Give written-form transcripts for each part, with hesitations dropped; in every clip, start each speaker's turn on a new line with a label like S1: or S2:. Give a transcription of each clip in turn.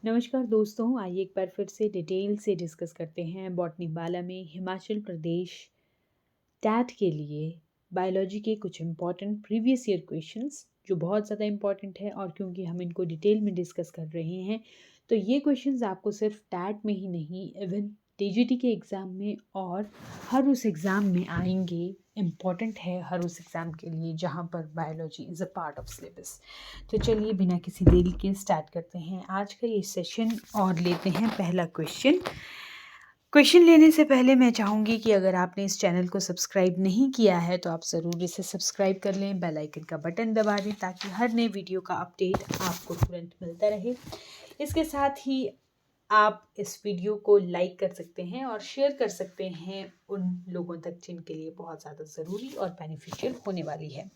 S1: नमस्कार दोस्तों, आइए एक बार फिर से डिटेल से डिस्कस करते हैं बॉटनी बाला में हिमाचल प्रदेश टैट के लिए बायोलॉजी के कुछ इम्पॉर्टेंट प्रीवियस ईयर क्वेश्चंस जो बहुत ज़्यादा इम्पॉर्टेंट है। और क्योंकि हम इनको डिटेल में डिस्कस कर रहे हैं तो ये क्वेश्चंस आपको सिर्फ टैट में ही नहीं, इवन टीजीटी के एग्ज़ाम में और हर उस एग्ज़ाम में आएंगे। इम्पॉर्टेंट है हर उस एग्ज़ाम के लिए जहाँ पर biology is a part of syllabus. तो चलिए बिना किसी देरी के स्टार्ट करते हैं आज का ये सेशन और लेते हैं पहला क्वेश्चन लेने से पहले मैं चाहूँगी कि अगर आपने इस चैनल को सब्सक्राइब नहीं किया है तो आप ज़रूर इसे सब्सक्राइब कर लें, बेल आइकन का बटन दबा दें ताकि हर नए वीडियो का अपडेट आपको तुरंत मिलता रहे। इसके साथ ही आप इस वीडियो को लाइक कर सकते हैं और शेयर कर सकते हैं उन लोगों तक जिनके लिए बहुत ज़्यादा ज़रूरी और बेनिफिशियल होने वाली है।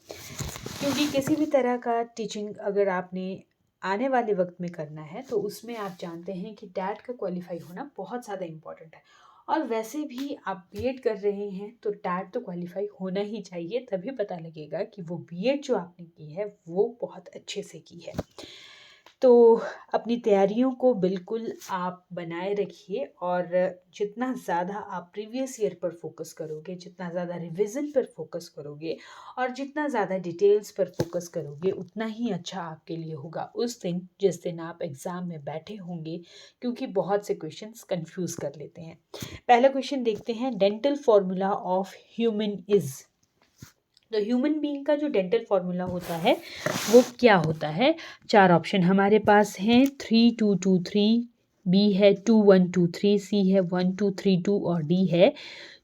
S1: क्योंकि किसी भी तरह का टीचिंग अगर आपने आने वाले वक्त में करना है तो उसमें आप जानते हैं कि टैट का क्वालिफाई होना बहुत ज़्यादा इम्पॉर्टेंट है। और वैसे भी आप बीएड कर रहे हैं तो टैट तो क्वालिफाई होना ही चाहिए, तभी पता लगेगा कि वो बीएड जो आपने की है वो बहुत अच्छे से की है। तो अपनी तैयारियों को बिल्कुल आप बनाए रखिए और जितना ज़्यादा आप प्रीवियस ईयर पर फोकस करोगे, जितना ज़्यादा रिवीजन पर फोकस करोगे और जितना ज़्यादा डिटेल्स पर फोकस करोगे उतना ही अच्छा आपके लिए होगा उस दिन जिस दिन आप एग्ज़ाम में बैठे होंगे। क्योंकि बहुत से क्वेश्चंस कंफ्यूज कर लेते हैं। पहला क्वेश्चन देखते हैं, dental formula of human is. तो ह्यूमन बीइंग का जो डेंटल फॉर्मूला होता है वो क्या होता है? 4 ऑप्शन हमारे पास हैं, 3223, बी है 2123, सी है 1232 और डी है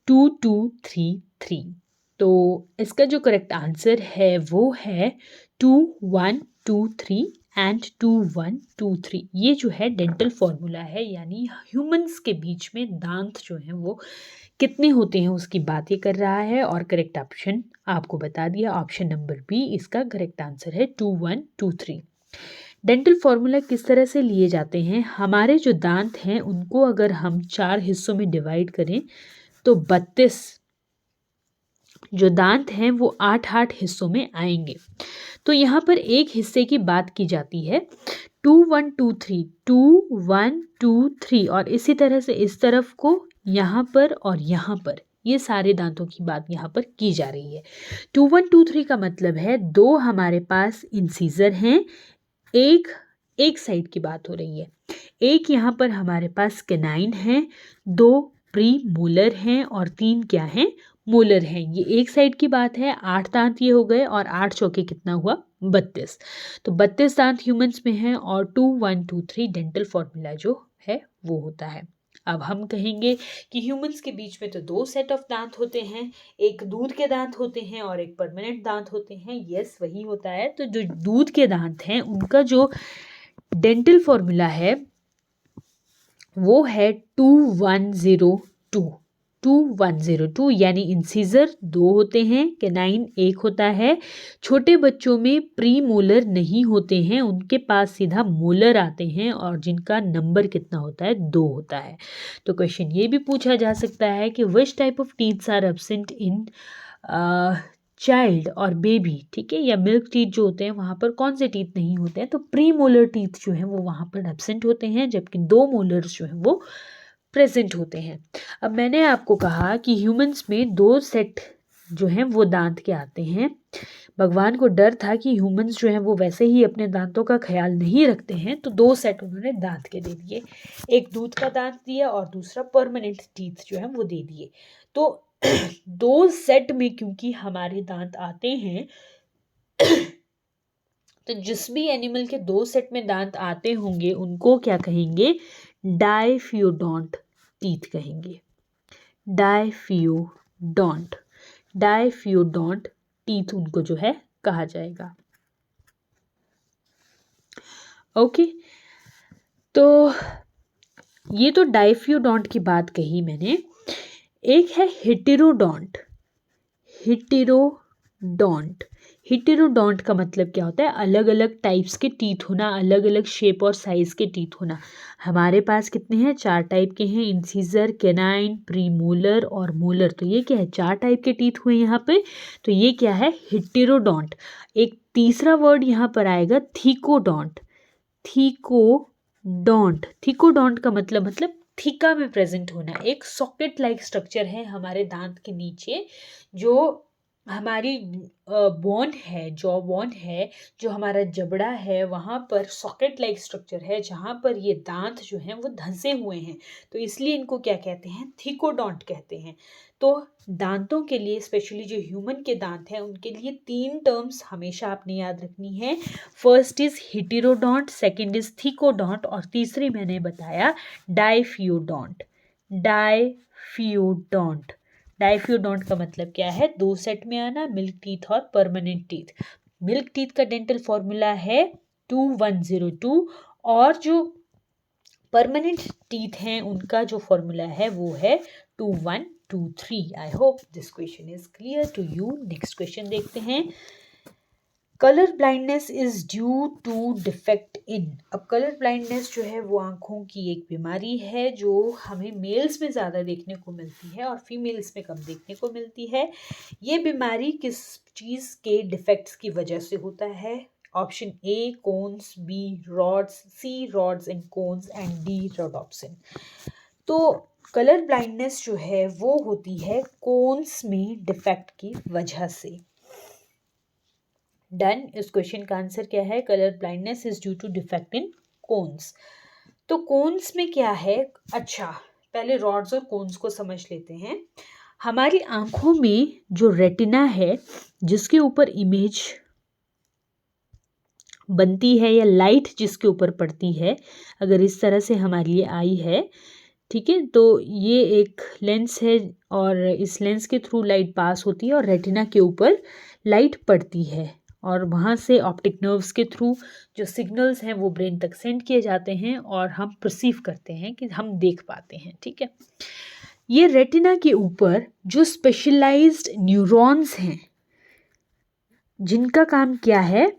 S1: 2233। तो इसका जो करेक्ट आंसर है वो है 2123 एंड 2123। ये जो है डेंटल फॉर्मूला है, यानी ह्यूमंस के बीच में दांत जो हैं वो कितने होते हैं उसकी बात ये कर रहा है। और करेक्ट ऑप्शन आपको बता दिया, ऑप्शन नंबर बी इसका करेक्ट आंसर है 2123। डेंटल फॉर्मूला किस तरह से लिए जाते हैं? हमारे जो दांत हैं उनको अगर हम 4 हिस्सों में डिवाइड करें तो 32 जो दांत हैं वो 8-8 हिस्सों में आएंगे। तो यहाँ पर एक हिस्से की बात की जाती है 2123, 2123 और इसी तरह से इस तरफ को यहाँ पर और यहाँ पर, ये सारे दांतों की बात यहाँ पर की जा रही है। 2123 का मतलब है 2 हमारे पास इंसीजर हैं, एक साइड की बात हो रही है, एक यहाँ पर हमारे पास कैनाइन है, 2 प्री मोलर हैं और 3 क्या हैं? मोलर हैं। ये एक साइड की बात है। 8 दांत ये हो गए और 8 चौके कितना हुआ? 32। तो 32 दांत ह्यूमंस में हैं और 2123 डेंटल फॉर्मूला जो है वो होता है। अब हम कहेंगे कि ह्यूमंस के बीच में तो 2 सेट ऑफ दांत होते हैं, एक दूध के दांत होते हैं और एक परमानेंट दांत होते हैं। यस, वही होता है। तो जो दूध के दांत हैं उनका जो डेंटल फॉर्मूला है वो है 2102 यानी इंसीजर 2 होते हैं, कैनाइन 1 होता है। छोटे बच्चों में प्री मोलर नहीं होते हैं, उनके पास सीधा मोलर आते हैं और जिनका नंबर कितना होता है? 2 होता है। तो क्वेश्चन ये भी पूछा जा सकता है कि which type of teeths are absent in child और बेबी, ठीक है, या मिल्क टीथ जो होते हैं वहाँ पर कौन से टीथ नहीं होते हैं? तो प्री मोलर टीथ जो हैं वो वहाँ पर एब्सेंट होते हैं, जबकि 2 मोलर्स जो हैं वो प्रेजेंट होते हैं। अब मैंने आपको कहा कि ह्यूमंस में 2 सेट जो हैं वो दांत के आते हैं। भगवान को डर था कि ह्यूमंस जो हैं वो वैसे ही अपने दांतों का ख्याल नहीं रखते हैं, तो 2 सेट उन्होंने दांत के दे दिए, एक दूध का दांत दिया और दूसरा परमानेंट टीथ जो है वो दे दिए। तो 2 सेट में क्योंकि हमारे दांत आते हैं तो जिस भी एनिमल के 2 सेट में दांत आते होंगे उनको क्या कहेंगे? डाइफियोडोंट टीथ कहेंगे। डाइफियोडोंट टीथ उनको जो है कहा जाएगा। ओके, तो ये तो डाइफियोडोंट की बात कही मैंने। एक है हिटेरोडोंट का मतलब क्या होता है? अलग अलग टाइप्स के टीथ होना, अलग अलग शेप और साइज के टीथ होना। हमारे पास कितने हैं? 4 टाइप के हैं, इंसीजर, कैनाइन, प्रीमोलर और मोलर। तो ये क्या है? 4 टाइप के टीथ हुए यहाँ पे। तो ये क्या है? हिटेरोडोंट। एक तीसरा वर्ड यहाँ पर आएगा थीकोडोंट। थीकोडोंट, थीकोडोंट का मतलब थीका में प्रेजेंट होना। एक सॉकेट लाइक स्ट्रक्चर है हमारे दांत के नीचे, जो हमारी बोन है, जॉ बोन है, जो हमारा जबड़ा है, वहाँ पर सॉकेट लाइक स्ट्रक्चर है जहाँ पर ये दांत जो हैं वो धंसे हुए हैं, तो इसलिए इनको क्या कहते हैं, थीकोडोंट कहते हैं। तो दांतों के लिए, स्पेशली जो ह्यूमन के दांत हैं उनके लिए 3 टर्म्स हमेशा आपने याद रखनी है। First is heterodont, second is thecodont, और तीसरी मैंने बताया डाइफियोडोंट। डाइफियोडोंट, डाइफियोडोंट का मतलब क्या है, 2 सेट में आना, मिल्क टीथ और परमानेंट टीथ। मिल्क टीथ का डेंटल फॉर्मूला है 2102, और जो परमानेंट टीथ हैं उनका जो फॉर्मूला है वो है 2123। I hope this question is clear to you. Next question देखते हैं। Colour blindness is due to defect in. अब कलर ब्लाइंडनेस जो है वो आंखों की एक बीमारी है जो हमें मेल्स में ज़्यादा देखने को मिलती है और फीमेल्स में कम देखने को मिलती है। ये बीमारी किस चीज़ के डिफेक्ट्स की वजह से होता है? Option A cones, B rods, C rods and cones and D rhodopsin. तो कलर ब्लाइंडनेस जो है वो होती है कोन्स में डिफेक्ट की वजह से। डन। इस क्वेश्चन का आंसर क्या है? Colour blindness is due to defect in cones. तो कोन्स में क्या है? अच्छा, पहले रॉड्स और कोन्स को समझ लेते हैं। हमारी आंखों में जो रेटिना है जिसके ऊपर इमेज बनती है या लाइट जिसके ऊपर पड़ती है, अगर इस तरह से हमारे लिए आई है, ठीक है, तो ये एक लेंस है और इस लेंस के थ्रू लाइट पास होती है और रेटिना के ऊपर लाइट पड़ती है और वहाँ से ऑप्टिक नर्व्स के थ्रू जो सिग्नल्स हैं वो ब्रेन तक सेंड किए जाते हैं और हम परसीव करते हैं कि हम देख पाते हैं। ठीक है, ये रेटिना के ऊपर जो स्पेशलाइज्ड न्यूरॉन्स हैं जिनका काम क्या है,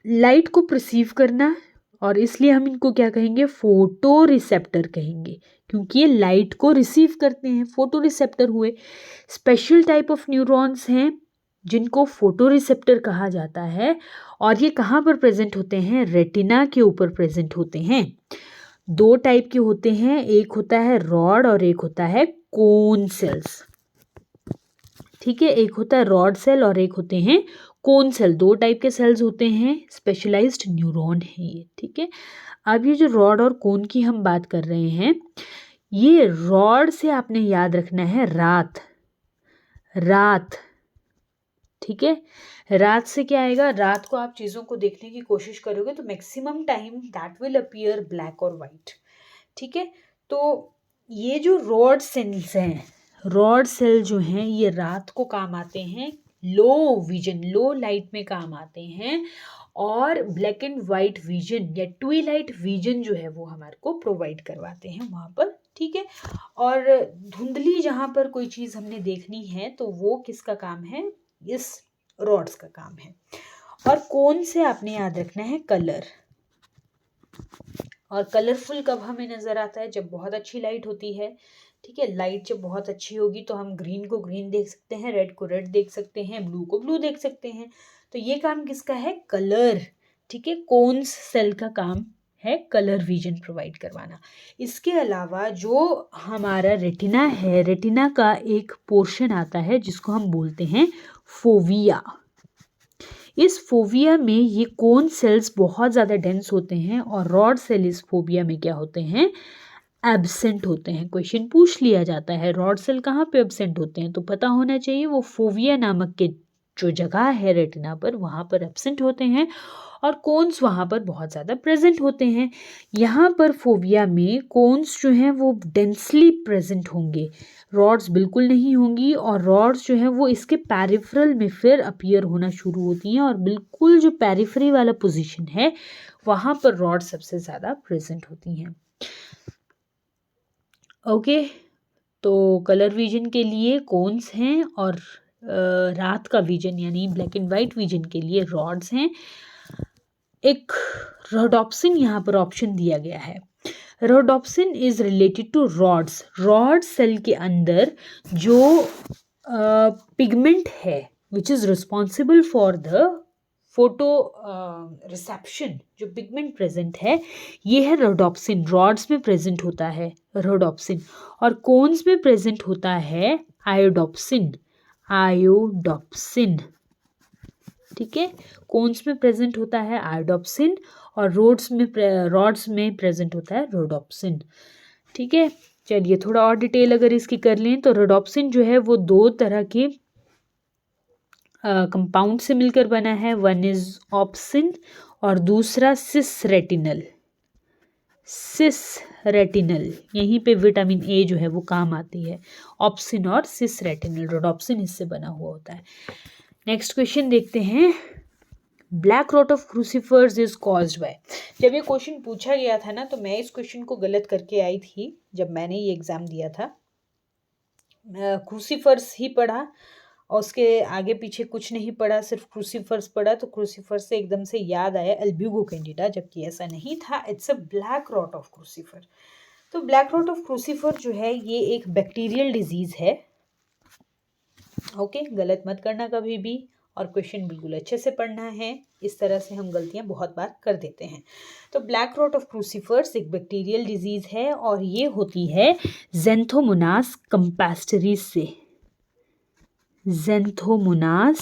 S1: लाइट को परसीव करना, और इसलिए हम इनको क्या कहेंगे? फोटो रिसेप्टर कहेंगे, क्योंकि ये लाइट को रिसीव करते हैं, फोटो रिसेप्टर हुए। स्पेशल टाइप ऑफ न्यूरॉन्स हैं जिनको फोटो रिसेप्टर कहा जाता है और ये कहाँ पर प्रेजेंट होते हैं? रेटिना के ऊपर प्रेजेंट होते हैं। 2 टाइप के होते हैं, एक होता है रॉड और एक होता है कोन सेल्स। ठीक है, एक होता है रॉड सेल और एक होते हैं कोन सेल। 2 टाइप के सेल्स होते हैं, स्पेशलाइज्ड न्यूरॉन है ये। ठीक है, अब ये जो रॉड और कोन की हम बात कर रहे हैं, ये रॉड से आपने याद रखना है रात, रात। ठीक है, रात से क्या आएगा? रात को आप चीज़ों को देखने की कोशिश करोगे तो maximum time that will appear black और वाइट। ठीक है, तो ये जो रॉड सेल्स हैं, रॉड सेल जो हैं ये रात को काम आते हैं, लो विजन, लो लाइट में काम आते हैं, और ब्लैक एंड वाइट विजन या ट्विलाइट विजन जो है वो हमारे को प्रोवाइड करवाते हैं वहाँ पर। ठीक है, और धुंधली जहाँ पर कोई चीज़ हमने देखनी है तो वो किसका काम है? इस रॉड्स का काम है। और कोन से आपने याद रखना है कलर। और कलरफुल कब हमें नज़र आता है? जब बहुत अच्छी लाइट होती है। ठीक है, लाइट जब बहुत अच्छी होगी तो हम ग्रीन को ग्रीन देख सकते हैं, रेड को रेड देख सकते हैं, ब्लू को ब्लू देख सकते हैं। तो ये काम किसका है? कलर। ठीक है, कोन्स सेल का काम है कलर विजन प्रोवाइड करवाना। इसके अलावा जो हमारा रेटिना है, रेटिना का एक पोर्शन आता है जिसको हम बोलते हैं फोविया। इस फोविया में ये कोन सेल्स बहुत ज़्यादा डेंस होते हैं और रॉड सेल इस फोविया में क्या होते हैं? एब्सेंट होते हैं। क्वेश्चन पूछ लिया जाता है रॉड सेल कहाँ पे एब्सेंट होते हैं, तो पता होना चाहिए वो फोविया नामक के जो जगह है रेटिना पर वहाँ पर एब्सेंट होते हैं और कोन्स वहाँ पर बहुत ज़्यादा प्रेजेंट होते हैं। यहाँ पर फोविया में कोन्स जो हैं वो डेंसली प्रेजेंट होंगे, रॉड्स बिल्कुल नहीं होंगी, और रॉड्स जो हैं वो इसके पेरिफेरल में फिर अपीयर होना शुरू होती हैं और बिल्कुल जो पेरिफेरी वाला पोजीशन है वहाँ पर रॉड सबसे ज़्यादा प्रेजेंट होती हैं। ओके, तो कलर विजन के लिए कोन्स हैं और रात का विजन यानी ब्लैक एंड वाइट विजन के लिए रॉड्स हैं। एक रोडोप्सिन यहाँ पर ऑप्शन दिया गया है। Rhodopsin is related to rods. Rod cell के अंदर जो पिगमेंट है which is responsible for the photo reception जो पिगमेंट प्रेजेंट है ये है रोडोप्सिन, रॉड्स में प्रेजेंट होता है रोडोप्सिन, और कोन्स में प्रेजेंट होता है आयोडोप्सिन, आयोडोप्सिन। ठीक है, कोन्स में प्रेजेंट होता है आयोडोप्सिन और रॉड्स में प्रेजेंट होता है रोडोप्सिन। ठीक है, चलिए थोड़ा और डिटेल अगर इसकी कर लें तो रोडोप्सिन जो है वो दो तरह के कंपाउंड से मिलकर बना है, वन इज ऑप्सिन और दूसरा सिस रेटिनल। सिस रेटिनल, यहीं पे विटामिन ए जो है वो काम आती है, ऑप्सिन और सिस रेटिनल, रोडोप्सिन इससे बना हुआ होता है। नेक्स्ट क्वेश्चन देखते हैं, black rot of crucifers is caused by. जब ये क्वेश्चन पूछा गया था ना तो मैं इस क्वेश्चन को गलत करके आई थी जब मैंने ये एग्जाम दिया था। क्रूसीफर्स ही पढ़ा और उसके आगे पीछे कुछ नहीं पढ़ा, सिर्फ क्रूसीफर्स पढ़ा, तो क्रूसीफर्स से एकदम से याद आया अल्ब्यूगो कैंडिडा, जबकि ऐसा नहीं था, it's a black rot of crucifer. तो ब्लैक रॉट ऑफ क्रूसीफर जो है ये एक बैक्टीरियल डिजीज है। ओके, गलत मत करना कभी भी, और क्वेश्चन बिल्कुल अच्छे से पढ़ना है, इस तरह से हम गलतियां बहुत बार कर देते हैं। तो ब्लैक रॉट ऑफ क्रूसीफर्स एक बैक्टीरियल डिजीज है और ये होती है ज़ेंथोमोनास कंपास्टरिस से, ज़ेंथोमोनास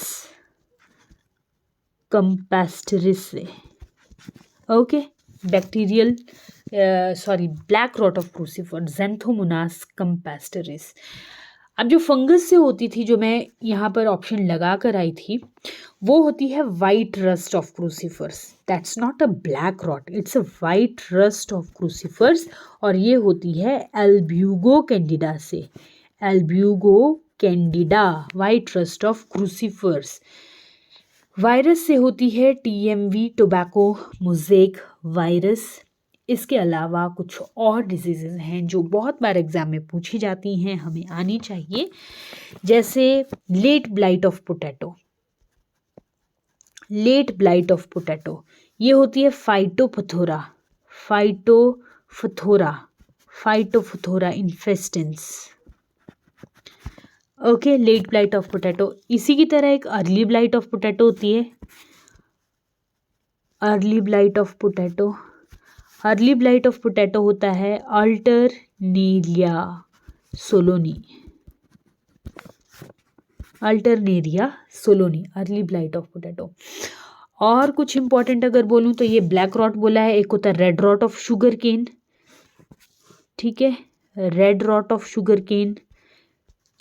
S1: कंपास्टरिस से। Okay, bacterial black rot of crucifer Xanthomonas campestris. अब जो फंगस से होती थी, जो मैं यहाँ पर ऑप्शन लगा कर आई थी, वो होती है white rust of crucifers. That's not a black rot, it's a white rust of crucifers, और ये होती है अल्ब्यूगो कैंडिडा से, Albugo candida, white rust of crucifers. Virus से होती है टीएमवी, टोबैको मोज़ेक वायरस। इसके अलावा कुछ और डिजीज़ेज हैं जो बहुत बार एग्जाम में पूछी जाती हैं, हमें आनी चाहिए, जैसे late blight of potato. Late blight of potato ये होती है Phytophthora, Phytophthora, Phytophthora infestans. Okay, late blight of potato. इसी की तरह एक अर्ली ब्लाइट ऑफ पोटैटो होती है, early blight of potato. Early blight of potato होता है Alternaria solani, Alternaria solani, early blight of potato. और कुछ इंपॉर्टेंट अगर बोलूँ तो ये ब्लैक रॉट बोला है, एक होता है red rot of sugarcane. ठीक है, red rot of sugarcane,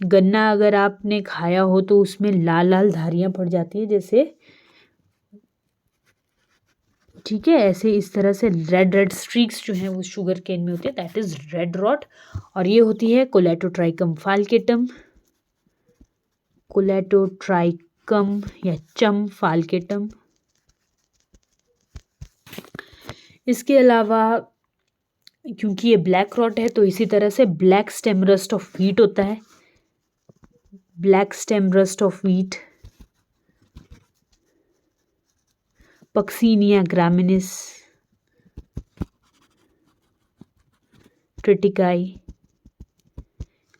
S1: गन्ना अगर आपने खाया हो तो उसमें लाल लाल धारियाँ पड़ जाती है जैसे, ठीक है, ऐसे इस तरह से रेड रेड स्ट्रीक्स जो हैं वो शुगर केन में होते हैं, दैट इज रेड रॉट। और ये होती है कोलेटोट्राइकम फाल्केटम, कोलेटोट्राइकम या चम फाल्केटम। इसके अलावा क्योंकि ये ब्लैक रॉट है तो इसी तरह से black stem rust of wheat होता है, black stem rust of wheat, Puccinia graminis, tritici,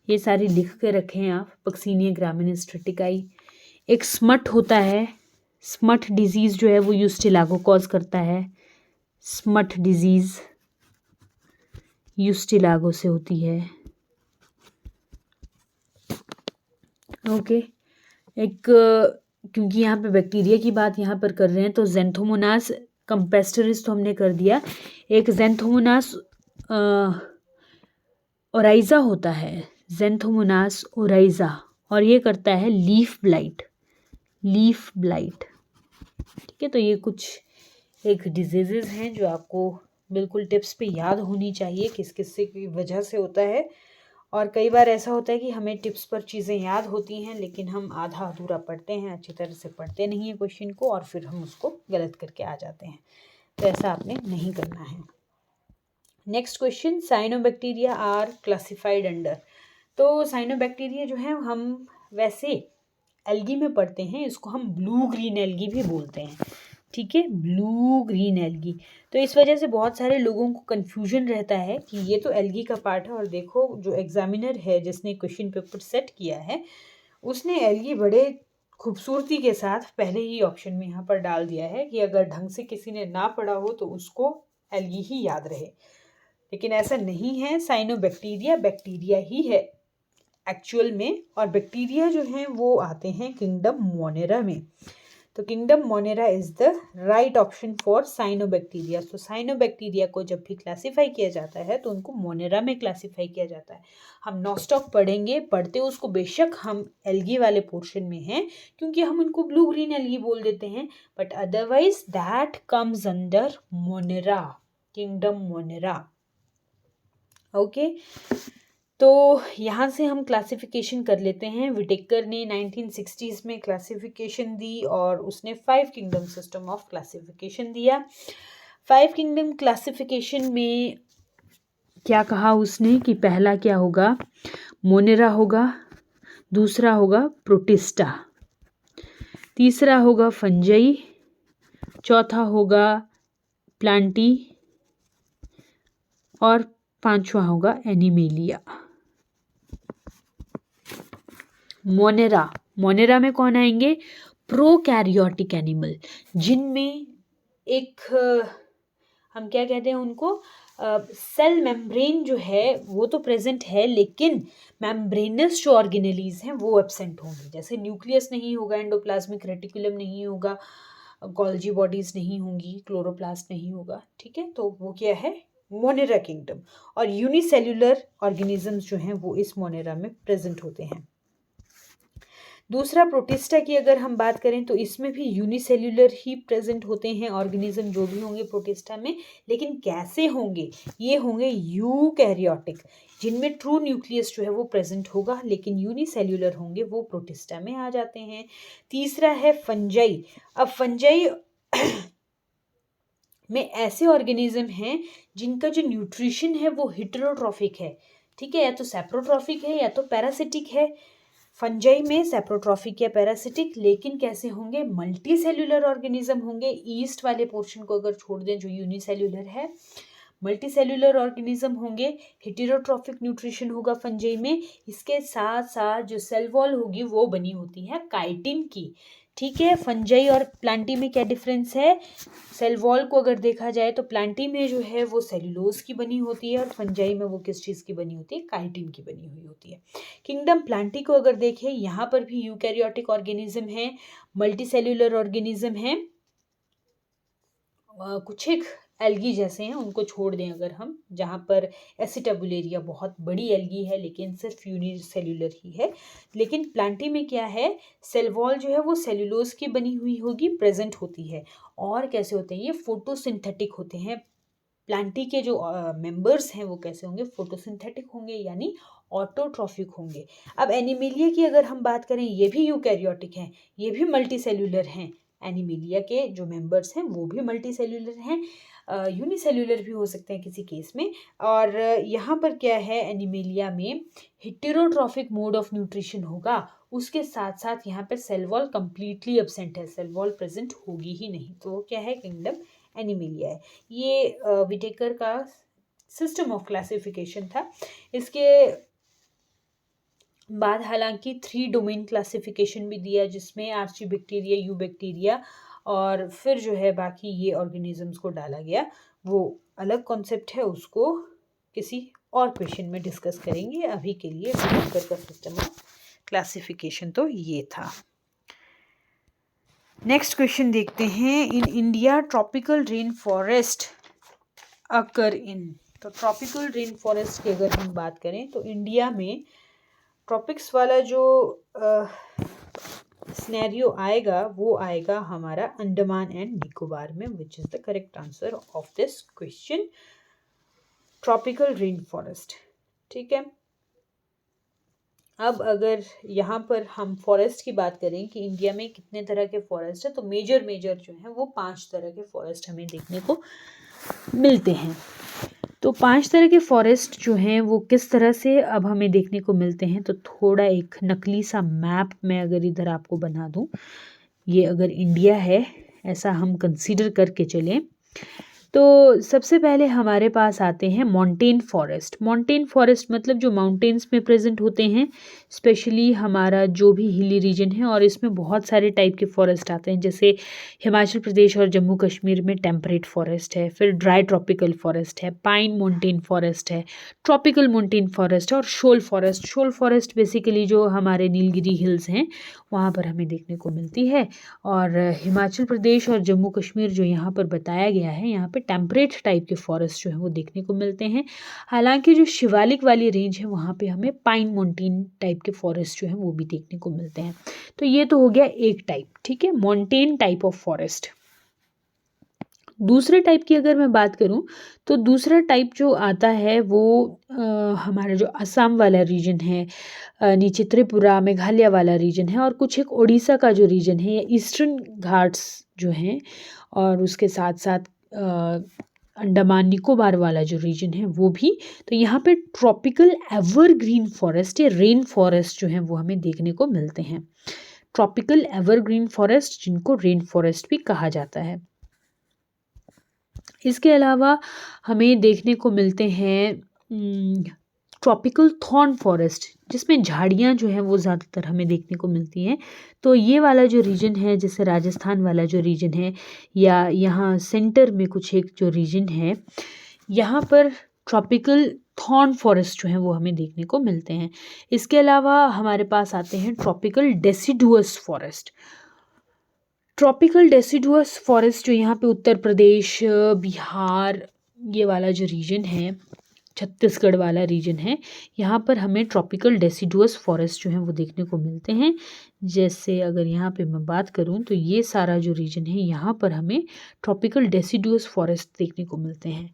S1: ये सारी लिख के रखें आप, पक्सीनिया ग्रामिनिस, ट्रिटिकाई। एक स्मट होता है, स्मट डिजीज़ जो है वो यूस्टिलागो कॉज करता है, स्मट डिजीज़ यूस्टिलागो से होती है। ओके, एक क्योंकि यहाँ पे बैक्टीरिया की बात यहाँ पर कर रहे हैं तो ज़ेंथोमोनास कंपेस्टरिस तो हमने कर दिया, एक ज़ेंथोमोनास ओराइज़ा होता है, ज़ेंथोमोनास ओराइज़ा, और ये करता है लीफ ब्लाइट, लीफ ब्लाइट। ठीक है, तो ये कुछ एक डिजीज़ेज़ हैं जो आपको बिल्कुल टिप्स पे याद होनी चाहिए किस किस से की वजह से होता है। और कई बार ऐसा होता है कि हमें टिप्स पर चीज़ें याद होती हैं लेकिन हम आधा अधूरा पढ़ते हैं, अच्छी तरह से पढ़ते नहीं हैं क्वेश्चन को, और फिर हम उसको गलत करके आ जाते हैं, तो ऐसा आपने नहीं करना है। Next question, cyanobacteria are classified under. तो साइनोबैक्टीरिया जो है हम वैसे एल्गी में पढ़ते हैं, इसको हम ब्लू ग्रीन एल्गी भी बोलते हैं। ठीक है, ब्लू ग्रीन एल्गी। तो इस वजह से बहुत सारे लोगों को कन्फ्यूजन रहता है कि ये तो एल्गी का पार्ट है, और देखो जो एग्जामिनर है जिसने क्वेश्चन पेपर सेट किया है उसने एल्गी बड़े खूबसूरती के साथ पहले ही ऑप्शन में यहाँ पर डाल दिया है कि अगर ढंग से किसी ने ना पढ़ा हो तो उसको एल्गी ही याद रहे, लेकिन ऐसा नहीं है। साइनोबैक्टीरिया बैक्टीरिया ही है एक्चुअल में, और बैक्टीरिया जो हैं वो आते हैं किंगडम मोनेरा में। तो kingdom Monera is the right option for cyanobacteria. तो साइनोबैक्टीरिया को जब भी क्लासिफाई किया जाता है तो उनको मोनेरा में क्लासिफाई किया जाता है। हम नॉस्टॉक पढ़ेंगे, पढ़ते उसको बेशक हम एल्गी वाले पोर्शन में हैं क्योंकि हम उनको ब्लू ग्रीन एल्गी बोल देते हैं, but otherwise that comes under Monera, kingdom Monera. Okay, तो यहाँ से हम क्लासिफिकेशन कर लेते हैं। विटेकर ने 1960s में क्लासिफिकेशन दी और उसने 5 किंगडम सिस्टम ऑफ क्लासिफिकेशन दिया। 5 किंगडम क्लासिफिकेशन में क्या कहा उसने कि पहला क्या होगा, मोनेरा होगा, दूसरा होगा प्रोटिस्टा, तीसरा होगा फंजाई, चौथा होगा प्लांटी और पांचवा होगा एनिमेलिया। मोनेरा में कौन आएंगे, प्रोकैरियोटिक एनिमल, जिनमें एक हम क्या कहते हैं उनको, सेल मेम्ब्रेन जो है वो तो प्रेजेंट है, लेकिन मेम्ब्रेनस जो ऑर्गेनेलीज हैं वो एब्सेंट होंगे। जैसे न्यूक्लियस नहीं होगा, एंडोप्लाज्मिक रेटिकुलम नहीं होगा, गोल्जी बॉडीज नहीं होंगी, क्लोरोप्लास्ट नहीं होगा, ठीक है। तो वो क्या है, मोनेरा किंगडम। और यूनिसेल्युलर ऑर्गेनिजम्स जो हैं वो इस मोनेरा में प्रेजेंट होते हैं। दूसरा प्रोटिस्टा की अगर हम बात करें तो इसमें भी यूनिसेल्युलर ही प्रेजेंट होते हैं ऑर्गेनिज्म जो भी होंगे प्रोटिस्टा में, लेकिन कैसे होंगे, ये होंगे यूकैरियोटिक, जिनमें ट्रू न्यूक्लियस जो है वो प्रेजेंट होगा, लेकिन यूनिसेल्युलर होंगे, वो प्रोटिस्टा में आ जाते हैं। तीसरा है फंजाई। अब फंजाई में ऐसे ऑर्गेनिज्म हैं जिनका जो न्यूट्रिशन है वो हेटेरोट्रॉफिक है, ठीक है, या तो सैप्रोट्रॉफिक है या तो पैरासिटिक है। फंजाई में सैप्रोट्रॉफिक या पैरासिटिक, लेकिन कैसे होंगे, मल्टी सेल्यूलर ऑर्गेनिज्म होंगे। ईस्ट वाले पोर्शन को अगर छोड़ दें जो यूनिसेल्यूलर है, मल्टी सेल्यूलर ऑर्गेनिज्म होंगे, हेटेरोट्रॉफिक न्यूट्रिशन होगा फंजाई में। इसके साथ साथ जो सेल वॉल होगी वो बनी होती है काइटिन की, ठीक है। फंजाई और प्लांटी में क्या डिफरेंस है, सेल वॉल को अगर देखा जाए तो प्लांटी में जो है वो सेल्यूलोज की बनी होती है और फंजाई में वो किस चीज़ की बनी होती है, काइटिन की बनी हुई होती है। किंगडम प्लांटी को अगर देखें, यहाँ पर भी यूकैरियोटिक ऑर्गेनिज्म है, मल्टी सेल्यूलर ऑर्गेनिज्म है, कुछ एक एल्गी जैसे हैं उनको छोड़ दें अगर हम, जहाँ पर एसिटाबुलेरिया बहुत बड़ी एल्गी है लेकिन सिर्फ यूनिसेल्यूलर ही है। लेकिन प्लांटी में क्या है, सेल वॉल जो है वो सेल्यूलोज की बनी हुई होगी, प्रेजेंट होती है। और कैसे होते हैं ये, फोटोसिंथेटिक होते हैं। प्लांटी के जो मेंबर्स हैं वो कैसे होंगे, फोटोसिंथेटिक होंगे, यानी ऑटोट्रॉफिक होंगे। अब एनिमेलिया की अगर हम बात करें, ये भी यूकैरियोटिक हैं, ये भी मल्टी सेल्यूलर हैं। एनिमेलिया के जो मेंबर्स हैं वो भी मल्टी सेल्यूलर हैं, यूनिसेल्यूलर भी हो सकते हैं किसी केस में। और यहाँ पर क्या है, एनिमेलिया में हेटेरोट्रॉफिक मोड ऑफ न्यूट्रिशन होगा, उसके साथ साथ यहाँ पर सेल वॉल कंप्लीटली एब्सेंट है, सेल वॉल प्रेजेंट होगी ही नहीं। तो वो क्या है, किंगडम एनिमेलिया है। ये विटेकर का सिस्टम ऑफ क्लासिफिकेशन था। इसके बाद हालांकि 3 डोमेन क्लासिफिकेशन भी दिया, जिसमें आर्चीबैक्टीरिया, यू बैक्टीरिया और फिर जो है बाकी ये ऑर्गेनिजम्स को डाला गया। वो अलग कॉन्सेप्ट है, उसको किसी और क्वेश्चन में डिस्कस करेंगे। अभी के लिए विटेकर का सिस्टम ऑफ क्लासिफिकेशन तो ये था। नेक्स्ट क्वेश्चन देखते हैं। In India tropical rain forest occur in. तो ट्रॉपिकल रेन फॉरेस्ट की अगर हम बात करें तो इंडिया में ट्रॉपिक्स वाला जो सिनेरियो आएगा वो आएगा हमारा अंडमान एंड निकोबार में, which is the correct answer of this question, tropical rain forest, ठीक है। अब अगर यहाँ पर हम फॉरेस्ट की बात करें कि इंडिया में कितने तरह के फॉरेस्ट है, तो मेजर जो हैं वो 5 तरह के फॉरेस्ट हमें देखने को मिलते हैं। तो 5 तरह के फॉरेस्ट जो हैं वो किस तरह से अब हमें देखने को मिलते हैं, तो थोड़ा एक नकली सा मैप मैं अगर इधर आपको बना दूं, ये अगर इंडिया है ऐसा हम कंसीडर करके चलें, तो सबसे पहले हमारे पास आते हैं मॉन्टेन फॉरेस्ट। मॉन्टेन फॉरेस्ट मतलब जो माउंटेन्स में प्रेजेंट होते हैं, स्पेशली हमारा जो भी हिली रीजन है, और इसमें बहुत सारे टाइप के फॉरेस्ट आते हैं। जैसे हिमाचल प्रदेश और जम्मू कश्मीर में टेम्परेट फॉरेस्ट है, फिर ड्राई ट्रॉपिकल फॉरेस्ट है, पाइन मॉन्टेन फॉरेस्ट है, ट्रॉपिकल मॉन्टेन फॉरेस्ट और शोल फॉरेस्ट। शोल फॉरेस्ट बेसिकली जो हमारे नीलगिरी हिल्स हैं वहाँ पर हमें देखने को मिलती है। और हिमाचल प्रदेश और जम्मू कश्मीर जो यहाँ पर बताया गया है, यहाँ पे टेम्परेट टाइप के फॉरेस्ट जो हैं वो देखने को मिलते हैं। हालांकि जो शिवालिक वाली रेंज है वहाँ पे हमें पाइन माउंटेन टाइप के फॉरेस्ट जो हैं वो भी देखने को मिलते हैं। तो ये तो हो गया एक टाइप, ठीक है, माउंटेन टाइप ऑफ फॉरेस्ट। दूसरे टाइप की अगर मैं बात करूं तो दूसरा टाइप जो आता है वो हमारा जो असम वाला रीजन है, नीचे त्रिपुरा मेघालय वाला रीजन है, और कुछ एक उड़ीसा का जो रीजन है, या ईस्टर्न घाट्स जो हैं, और उसके साथ साथ अंडमान निकोबार वाला जो रीजन है वो भी। तो यहाँ पे ट्रॉपिकल एवरग्रीन फॉरेस्ट या रेन फॉरेस्ट जो हैं वो हमें देखने को मिलते हैं। ट्रॉपिकल एवरग्रीन फॉरेस्ट जिनको रेन फॉरेस्ट भी कहा जाता है। इसके अलावा हमें देखने को मिलते हैं ट्रॉपिकल थॉर्न फॉरेस्ट, जिसमें झाड़ियाँ जो हैं वो ज़्यादातर हमें देखने को मिलती हैं। तो ये वाला जो रीजन है, जैसे राजस्थान वाला जो रीजन है, या यहाँ सेंटर में कुछ एक जो रीजन है, यहाँ पर ट्रॉपिकल थॉर्न फॉरेस्ट जो हैं वो हमें देखने को मिलते हैं। इसके अलावा हमारे पास आते हैं tropical deciduous forest. Tropical deciduous forest जो यहाँ पे उत्तर प्रदेश, बिहार, ये वाला जो रीजन है, छत्तीसगढ़ वाला रीजन है, यहाँ पर हमें ट्रॉपिकल डेसिडुअस फॉरेस्ट जो हैं वो देखने को मिलते हैं। जैसे अगर यहाँ पे मैं बात करूँ तो ये सारा जो रीजन है यहाँ पर हमें ट्रॉपिकल डेसिडुअस फॉरेस्ट देखने को मिलते हैं।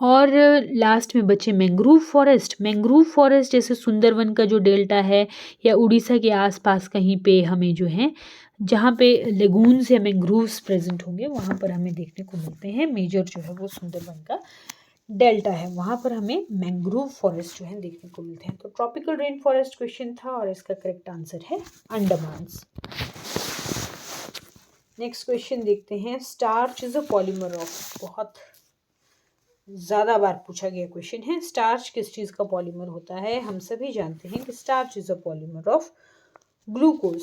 S1: और लास्ट में बचे मैंग्रोव फॉरेस्ट। मैंग्रोव फॉरेस्ट जैसे सुंदरवन का जो डेल्टा है, या उड़ीसा के आसपास कहीं पे हमें जो है, जहाँ पे लेगून्स या मैंग्रोव्स प्रेजेंट होंगे, वहाँ पर हमें देखने को मिलते हैं। मेजर जो है वो सुंदरवन का डेल्टा है, वहाँ पर हमें मैंग्रोव फॉरेस्ट जो है देखने को मिलते हैं। तो ट्रॉपिकल रेन फॉरेस्ट क्वेश्चन था, और इसका करेक्ट आंसर है अंडमान्स। नेक्स्ट क्वेश्चन देखते हैं। Starch is a polymer of, बहुत ज़्यादा बार पूछा गया क्वेश्चन है। स्टार्च किस चीज़ का पॉलीमर होता है? हम सभी जानते हैं कि starch is a polymer of glucose.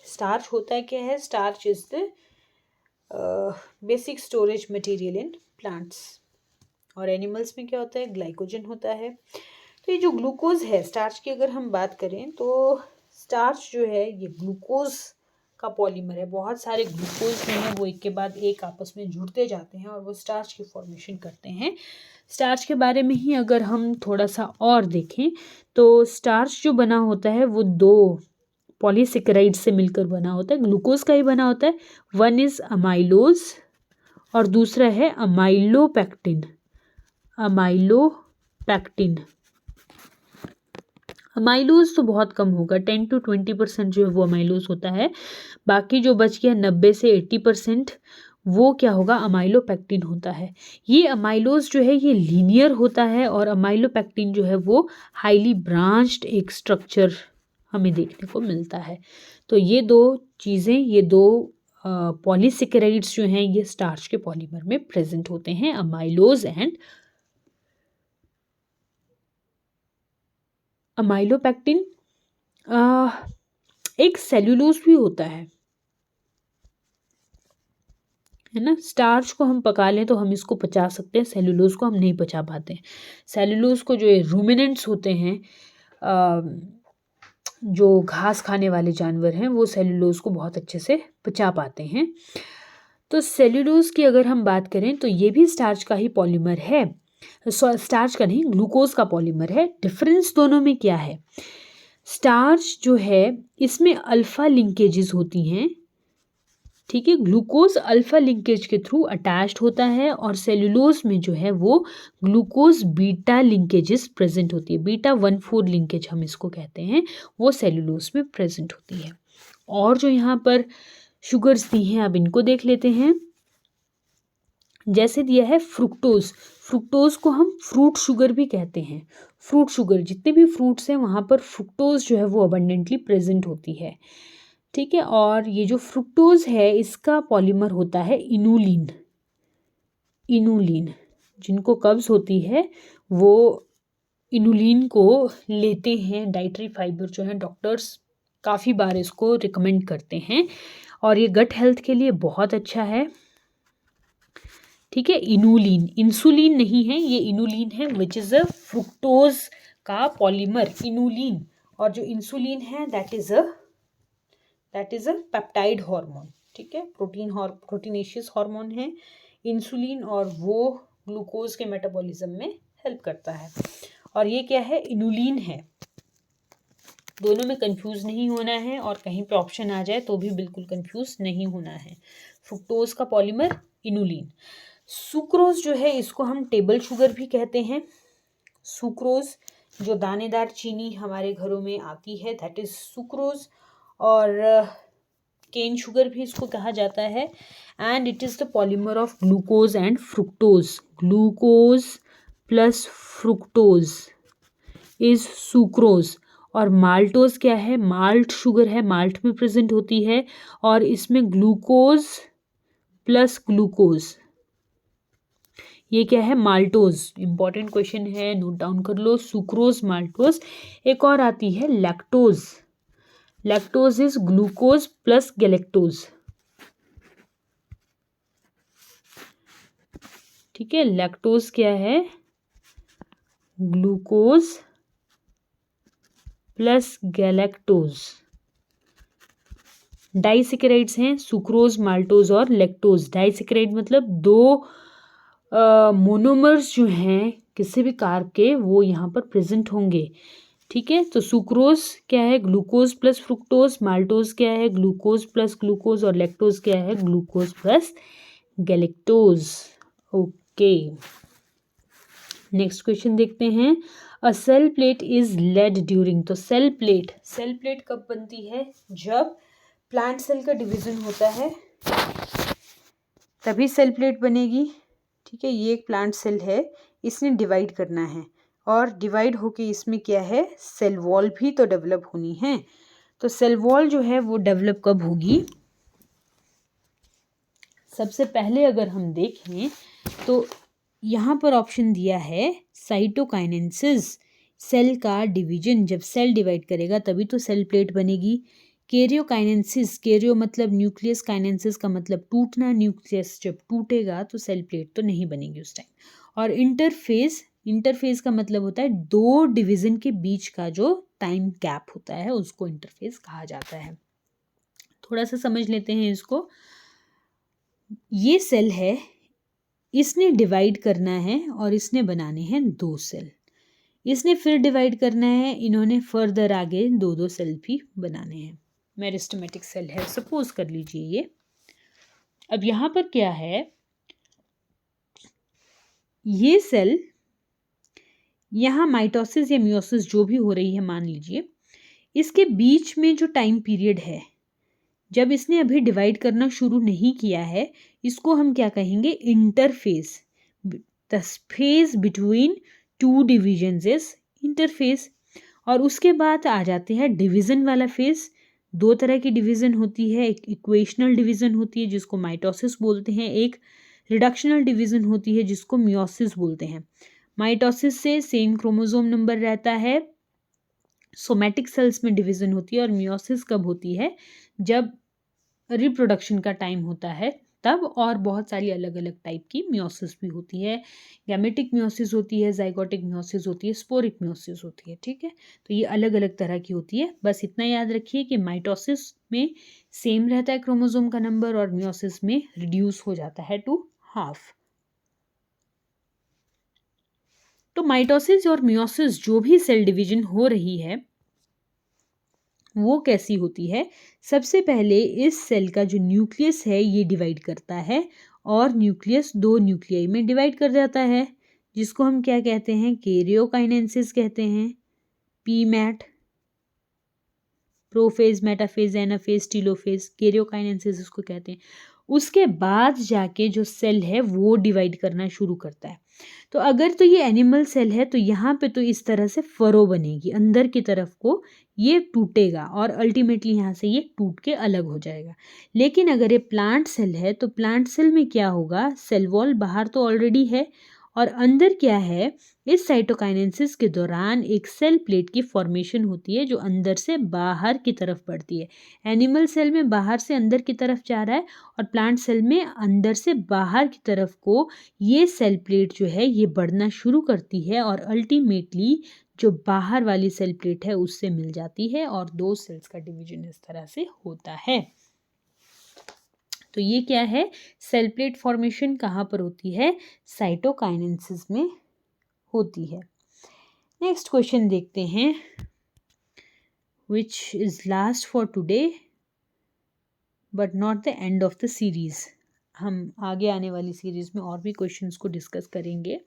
S1: Starch होता है क्या है? Starch is the basic storage material in plants, और एनिमल्स में क्या होता है? ग्लाइकोजन होता है। तो ये जो ग्लूकोज है, स्टार्च की अगर हम बात करें तो स्टार्च जो है ये ग्लूकोज का पॉलीमर है। बहुत सारे ग्लूकोज जो हैं वो एक के बाद एक आपस में जुड़ते जाते हैं और वो स्टार्च की फॉर्मेशन करते हैं। स्टार्च के बारे में ही अगर हम थोड़ा सा और देखें तो स्टार्च जो बना होता है वो दो पॉलीसेकेराइड से मिलकर बना होता है, ग्लूकोज का ही बना होता है। वन इज अमाइलोज और दूसरा है अमाइलोपेक्टिन। अमाइलोपेक्टिन, अमाइलोज तो बहुत कम होगा, 10 to 20% जो है वो अमाइलोज होता है। बाकी जो बच गया 90 से 80% वो क्या होगा? अमाइलोपेक्टिन होता है। ये अमाइलोज जो है ये लीनियर होता है, और अमाइलोपेक्टिन जो है वो हाईली ब्रांच्ड एक स्ट्रक्चर हमें देखने को मिलता है। तो ये दो चीज़ें, ये दो पॉलीसेकेराइड्स जो हैं ये स्टार्च के पॉलीमर में प्रेजेंट होते हैं, अमाइलोज एंड अमाइलोपेक्टिन। एक सेल्यूलोज भी होता है ना। स्टार्च को हम पका लें तो हम इसको पचा सकते हैं, सेल्यूलोज को हम नहीं पचा पाते। सेल्यूलोज को जो रूमिनेंट्स होते हैं, जो घास खाने वाले जानवर हैं, वो सेल्यूलोज को बहुत अच्छे से पचा पाते हैं। तो सेल्यूलोज की अगर हम बात करें तो ये भी स्टार्च का ही पॉलीमर है। स्टार्च का नहीं, ग्लूकोज का पॉलीमर है। डिफरेंस दोनों में क्या है? स्टार्च जो है इसमें अल्फा लिंकेजेस होती हैं, ठीक है, ग्लूकोज अल्फा लिंकेज के थ्रू अटैच्ड होता है, और सेल्यूलोज में जो है वो ग्लूकोज बीटा लिंकेजेस प्रेजेंट होती है। बीटा 1,4 लिंकेज हम इसको कहते हैं, वो सेल्यूलोज में प्रेजेंट होती है। और जो यहाँ पर शुगर्स दी हैं अब इनको देख लेते हैं। जैसे दिया है फ्रुक्टोज, फ्रुक्टोज को हम फ्रूट शुगर भी कहते हैं। फ्रूट शुगर, जितने भी फ्रूट्स हैं वहाँ पर फ्रुक्टोज जो है वो अबंडेंटली प्रेजेंट होती है। ठीक है। और ये जो फ्रुक्टोज है इसका पॉलीमर होता है इनुलिन। इनुलिन, जिनको कब्ज होती है वो इनुलिन को लेते हैं। डाइटरी फाइबर जो है डॉक्टर्स काफ़ी बार इसको रिकमेंड करते हैं और ये गट हेल्थ के लिए बहुत अच्छा है। ठीक है। इनुलिन, इंसुलिन नहीं है, ये इनुलिन है विच इज़ अ फ्रुक्टोज का पॉलीमर इनुलिन। और जो इंसुलिन है that is a peptide hormone. ठीक है, प्रोटीनेशियस हार्मोन है इंसुलिन, और वो ग्लूकोज के मेटाबॉलिज्म में हेल्प करता है। और ये क्या है, इनुलिन है। दोनों में कंफ्यूज नहीं होना है, और कहीं पे ऑप्शन आ जाए तो भी बिल्कुल कंफ्यूज नहीं होना है। फ्रुक्टोज का पॉलीमर इनुलिन। सुक्रोज जो है इसको हम टेबल शुगर भी कहते हैं। सुक्रोज जो दानेदार चीनी हमारे घरों में आती है दैट इज सुक्रोज, और केन शुगर भी इसको कहा जाता है। And it is the polymer of glucose and fructose. Glucose plus fructose is sucrose. और माल्टोज क्या है, माल्ट शुगर है, माल्ट में प्रेजेंट होती है, और इसमें ग्लूकोज प्लस ग्लूकोज, ये क्या है, माल्टोज। इंपॉर्टेंट क्वेश्चन है, नोट डाउन कर लो, सुक्रोज, माल्टोज। एक और आती है lactose. Lactose is glucose plus galactose. ठीक है, लैक्टोज क्या है, ग्लूकोज प्लस गैलेक्टोज। डाइसेकेराइड्स हैं सुक्रोज, माल्टोज और लैक्टोज। डाइसेकेराइड मतलब दो मोनोमर्स जो हैं किसी भी कार्ब के वो यहाँ पर प्रेजेंट होंगे। ठीक है, तो सुक्रोज क्या है, ग्लूकोज प्लस फ्रुक्टोज। माल्टोज क्या है, ग्लूकोज प्लस ग्लूकोज। और लैक्टोज क्या है, glucose plus galactose. Okay, next question देखते हैं। A cell plate is laid during. तो सेल प्लेट कब बनती है, जब प्लांट सेल का डिवीजन होता है तभी सेल प्लेट बनेगी। ठीक है, ये एक प्लांट सेल है, इसने डिवाइड करना है, और डिवाइड होके इसमें क्या है, सेल वॉल भी तो डेवलप होनी है। तो सेल वॉल जो है वो डेवलप कब होगी, सबसे पहले अगर हम देखें तो यहाँ पर ऑप्शन दिया है साइटोकाइनेसिस। सेल का डिवीजन, जब सेल डिवाइड करेगा तभी तो सेल प्लेट बनेगी। कैरियोकाइनेसिस, कैरियो मतलब न्यूक्लियस, काइनेसिस का मतलब टूटना, न्यूक्लियस जब टूटेगा तो सेल प्लेट तो नहीं बनेगी उस टाइम। और इंटरफेस का मतलब होता है दो डिवीजन के बीच का जो टाइम गैप होता है उसको इंटरफेस कहा जाता है। थोड़ा सा समझ लेते हैं इसको। ये सेल है, इसने डिवाइड करना है और इसने बनाने हैं दो सेल। इसने फिर डिवाइड करना है, इन्होंने फर्दर आगे दो सेल भी बनाने हैं। मेरिस्टेमेटिक सेल है, सपोज कर लीजिए ये। अब यहाँ पर क्या है, ये सेल यहाँ माइटोसिस या मियोसिस जो भी हो रही है मान लीजिए, इसके बीच में जो टाइम पीरियड है जब इसने अभी डिवाइड करना शुरू नहीं किया है, इसको हम क्या कहेंगे, interface. The space between two divisions is interface. और उसके बाद आ जाते हैं डिवीजन वाला फेज। दो तरह की डिवीजन होती है, एक इक्वेशनल डिवीजन होती है जिसको माइटोसिस बोलते हैं, एक रिडक्शनल डिवीजन होती है जिसको मियोसिस बोलते हैं। माइटोसिस से सेम क्रोमोसोम नंबर रहता है, सोमैटिक सेल्स में डिवीजन होती है। और मियोसिस कब होती है, जब रिप्रोडक्शन का टाइम होता है तब। और बहुत सारी अलग अलग टाइप की मियोसिस भी होती है। गैमेटिक मियोसिस होती है, जाइगोटिक मियोसिस होती है, स्पोरिक मियोसिस होती है। ठीक है, तो ये अलग अलग तरह की होती है। बस इतना याद रखिए कि माइटोसिस में सेम रहता है क्रोमोसोम का नंबर, और मियोसिस में रिड्यूस हो जाता है टू हाफ। तो माइटोसिस और मियोसिस जो भी सेल डिवीजन हो रही है वो कैसी होती है, सबसे पहले इस सेल का जो न्यूक्लियस है ये डिवाइड करता है, और न्यूक्लियस दो न्यूक्लियाई में डिवाइड कर जाता है, जिसको हम क्या कहते हैं, कैरियोकाइनेसिस कहते हैं। PMAT, prophase, metaphase, anaphase, telophase, karyokinesis इसको कहते हैं। उसके बाद जाके जो सेल है वो डिवाइड करना शुरू करता है। तो अगर तो ये एनिमल सेल है तो यहाँ पे तो इस तरह से फरो बनेगी, अंदर की तरफ को ये टूटेगा और अल्टीमेटली यहाँ से ये टूट के अलग हो जाएगा। लेकिन अगर ये प्लांट सेल है तो प्लांट सेल में क्या होगा, सेल वॉल बाहर तो ऑलरेडी है और अंदर क्या है, इस साइटोकाइनेसिस के दौरान एक सेल प्लेट की फॉर्मेशन होती है जो अंदर से बाहर की तरफ बढ़ती है। एनिमल सेल में बाहर से अंदर की तरफ जा रहा है और प्लांट सेल में अंदर से बाहर की तरफ को ये सेल प्लेट जो है ये बढ़ना शुरू करती है और अल्टीमेटली जो बाहर वाली सेल प्लेट है उससे मिल जाती है और दो सेल्स का डिवीजन इस तरह से होता है। तो ये क्या है, सेल प्लेट फॉर्मेशन कहाँ पर होती है, साइटोकाइनेसिस में होती है। नेक्स्ट क्वेश्चन देखते हैं, which is last for today but not the end of the series. हम आगे आने वाली सीरीज में और भी क्वेश्चंस को डिस्कस करेंगे।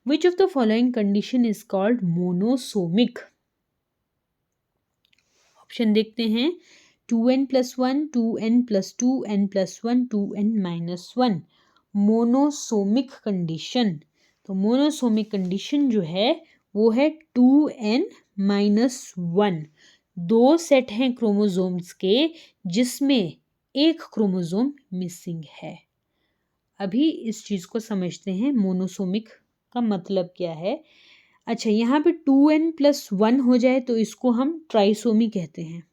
S1: Which of the following condition is called monosomic. Option देखते हैं, 2n+1, 2n+2, n+1, 2n-1, monosomic condition. तो मोनोसोमिक कंडीशन जो है वो है 2n-1। दो सेट हैं क्रोमोसोम्स के जिसमें एक क्रोमोसोम मिसिंग है। अभी इस चीज को समझते हैं, मोनोसोमिक का मतलब क्या है। अच्छा, यहाँ पे 2n+1 हो जाए तो इसको हम ट्राइसोमी कहते हैं,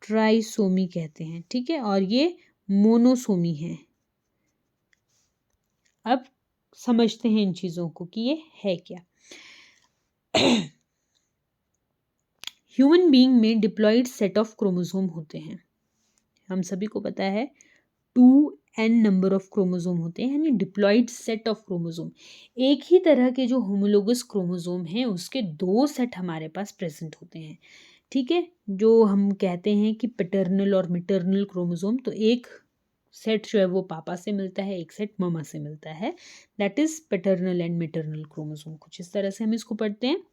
S1: ट्राइसोमी कहते हैं, ठीक है, और ये मोनोसोमी है। अब समझते हैं इन चीजों को कि ये है क्या। ह्यूमन बीइंग में डिप्लॉयड सेट ऑफ क्रोमोसोम होते हैं, हम सभी को पता है 2n नंबर ऑफ क्रोमोसोम होते हैं, यानी डिप्लॉयड सेट ऑफ क्रोमोसोम। एक ही तरह के जो होमोलोगस क्रोमोसोम हैं उसके दो सेट हमारे पास प्रेजेंट होते हैं, ठीक है। जो हम कहते हैं कि पैटर्नल और मैटरनल क्रोमोसोम, तो एक सेट जो है वो पापा से मिलता है, एक सेट ममा से मिलता है, that is paternal and maternal chromosome. कुछ इस तरह से हम इसको पढ़ते हैं,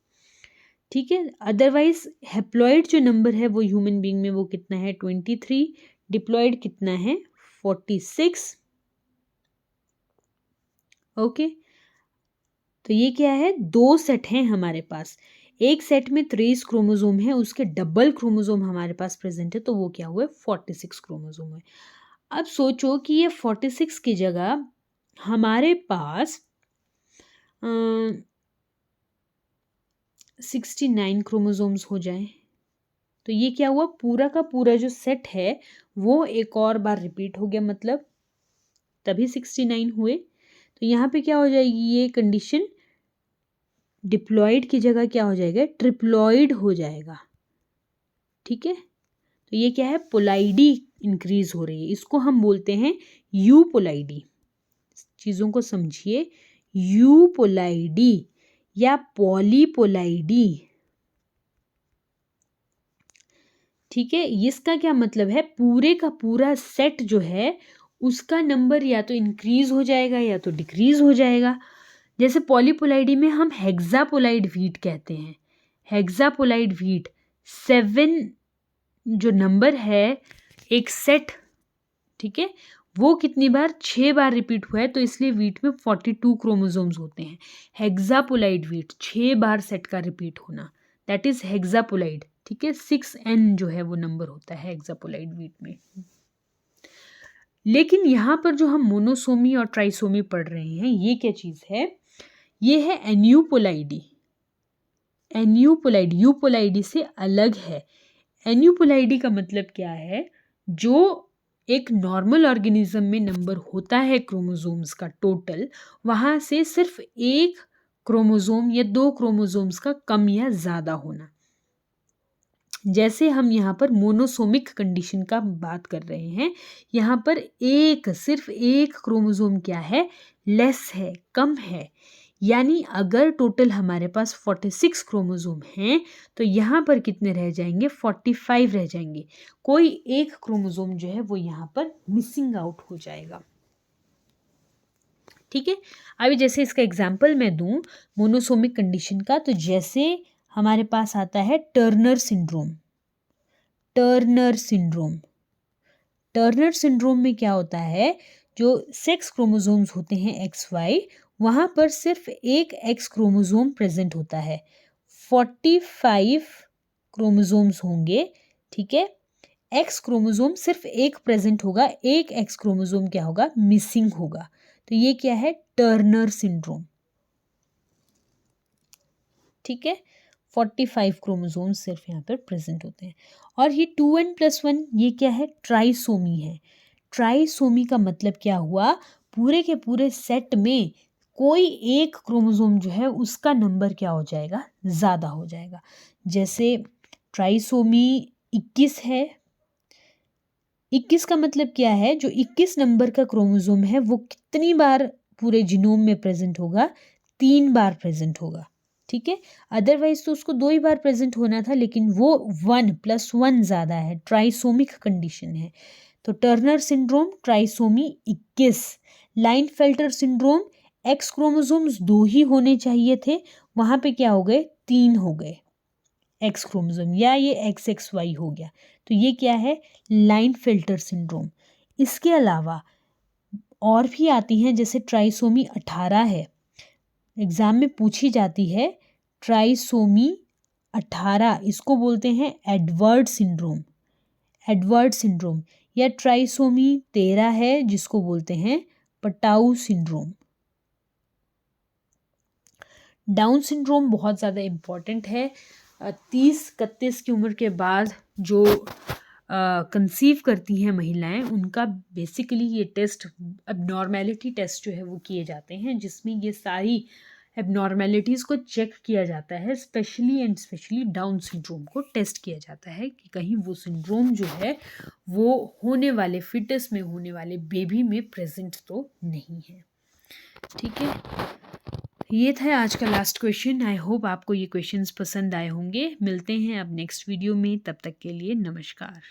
S1: ठीक है। अदरवाइज हैप्लॉइड जो नंबर है वो ह्यूमन बीइंग में वो कितना है, 23। डिप्लॉयड कितना है, 46। ओके, तो ये क्या है, दो सेट हैं हमारे पास। एक सेट में 23 क्रोमोसोम है, उसके डबल क्रोमोसोम हमारे पास प्रेजेंट है, तो वो क्या हुआ, 46 क्रोमोसोम है। अब सोचो कि ये 46 की जगह हमारे पास 69 क्रोमोसोम्स हो जाए, तो ये क्या हुआ, पूरा का पूरा जो सेट है वो एक और बार रिपीट हो गया, मतलब तभी 69 हुए। तो यहाँ पे क्या हो जाएगी, ये कंडीशन डिप्लॉयड की जगह क्या हो जाएगा, ट्रिप्लॉयड हो जाएगा, ठीक है। तो ये क्या है, पोलाइडी इंक्रीज हो रही है, इसको हम बोलते हैं यूपोलाइडी। चीजों को समझिए, यूपोलाइडी या पॉलीपोलाइडी, ठीक है। इसका क्या मतलब है, पूरे का पूरा सेट जो है उसका नंबर या तो इंक्रीज हो जाएगा या तो डिक्रीज हो जाएगा। जैसे पॉलीपोलाइडी में हम हेक्सापोलाइड व्हीट कहते हैं, हेक्सापोलाइड व्हीट 7 जो नंबर है एक सेट, ठीक है, वो कितनी बार, 6 बार रिपीट हुआ है, तो इसलिए व्हीट में 42 क्रोमोसोम्स होते हैं। हेक्सापोलाइड व्हीट 6 बार सेट का रिपीट होना, दैट इज हेक्सापोलाइड, ठीक है। 6n जो है वो नंबर होता है हेक्सापोलाइड व्हीट में। लेकिन यहाँ पर जो हम मोनोसोमी और ट्राइसोमी पढ़ रहे हैं, ये क्या चीज है, ये है एन्यूपोलाइडी। एन्यूपोलाइडी यूपोलाइडी से अलग है। एन्यूपोलाइडी का मतलब क्या है, जो एक नॉर्मल ऑर्गेनिज्म में नंबर होता है क्रोमोसोम्स का टोटल, वहाँ से सिर्फ एक क्रोमोसोम या 2 क्रोमोसोम्स का कम या ज़्यादा होना। जैसे हम यहाँ पर मोनोसोमिक कंडीशन का बात कर रहे हैं, यहाँ पर सिर्फ एक क्रोमोसोम क्या है, लेस है, कम है। यानी अगर टोटल हमारे पास 46 क्रोमोसोम हैं तो यहाँ पर कितने रह जाएंगे, 45 रह जाएंगे। कोई एक क्रोमोसोम जो है वो यहाँ पर मिसिंग आउट हो जाएगा, ठीक है। अभी जैसे इसका एग्जाम्पल मैं दूं मोनोसोमिक कंडीशन का, तो जैसे हमारे पास आता है Turner syndrome. Turner syndrome, Turner syndrome में क्या होता है, जो सेक्स क्रोमोसोम्स होते हैं XY, वहाँ पर सिर्फ एक X क्रोमोसोम प्रेजेंट होता है। 45 क्रोमोसोम्स होंगे, ठीक है, एक्स क्रोमोसोम सिर्फ एक प्रेजेंट होगा, एक एक्स क्रोमोसोम क्या होगा, मिसिंग होगा। तो ये क्या है, टर्नर सिंड्रोम, ठीक है। 45 क्रोमोसोम सिर्फ यहाँ पर प्रेजेंट होते हैं। और ये 2n+1 ये क्या है, ट्राइसोमी है। ट्राइसोमी का मतलब क्या हुआ, पूरे के पूरे सेट में कोई एक क्रोमोसोम जो है उसका नंबर क्या हो जाएगा, ज़्यादा हो जाएगा। जैसे ट्राइसोमी 21 है, 21 का मतलब क्या है, जो 21 नंबर का क्रोमोसोम है वो कितनी बार पूरे जीनोम में प्रेजेंट होगा, 3 बार प्रेजेंट होगा, ठीक है। अदरवाइज तो उसको 2 ही बार प्रेजेंट होना था, लेकिन वो 1+1 ज़्यादा है, ट्राइसोमिक कंडीशन है। तो Turner syndrome trisomy 21। Klinefelter syndrome X chromosomes 2 ही होने चाहिए थे, वहाँ पे क्या हो गए, 3 हो गए एक्स क्रोमोसोम, या ये XXY हो गया। तो ये क्या है, लाइनफेल्टर सिंड्रोम। इसके अलावा और भी आती हैं, जैसे ट्राइसोमी 18 है, एग्जाम में पूछी जाती है ट्राइसोमी 18, इसको बोलते हैं एडवर्ड सिंड्रोम, एडवर्ड सिंड्रोम। या ट्राइसोमी 13 है, जिसको बोलते हैं पटाऊ सिंड्रोम। डाउन सिंड्रोम बहुत ज़्यादा इम्पॉर्टेंट है। 30-31 की उम्र के बाद जो कंसीव करती हैं महिलाएं, उनका बेसिकली ये टेस्ट, एबनॉर्मेलिटी टेस्ट जो है वो किए जाते हैं, जिसमें ये सारी एबनॉर्मेलिटीज़ को चेक किया जाता है। स्पेशली डाउन सिंड्रोम को टेस्ट किया जाता है कि कहीं वो सिंड्रोम जो है वो होने वाले फिटस में होने वाले बेबी में प्रेजेंट तो नहीं है, ठीक है। ये था आज का लास्ट क्वेश्चन। आई होप आपको ये क्वेश्चंस पसंद आए होंगे। मिलते हैं अब नेक्स्ट वीडियो में, तब तक के लिए नमस्कार।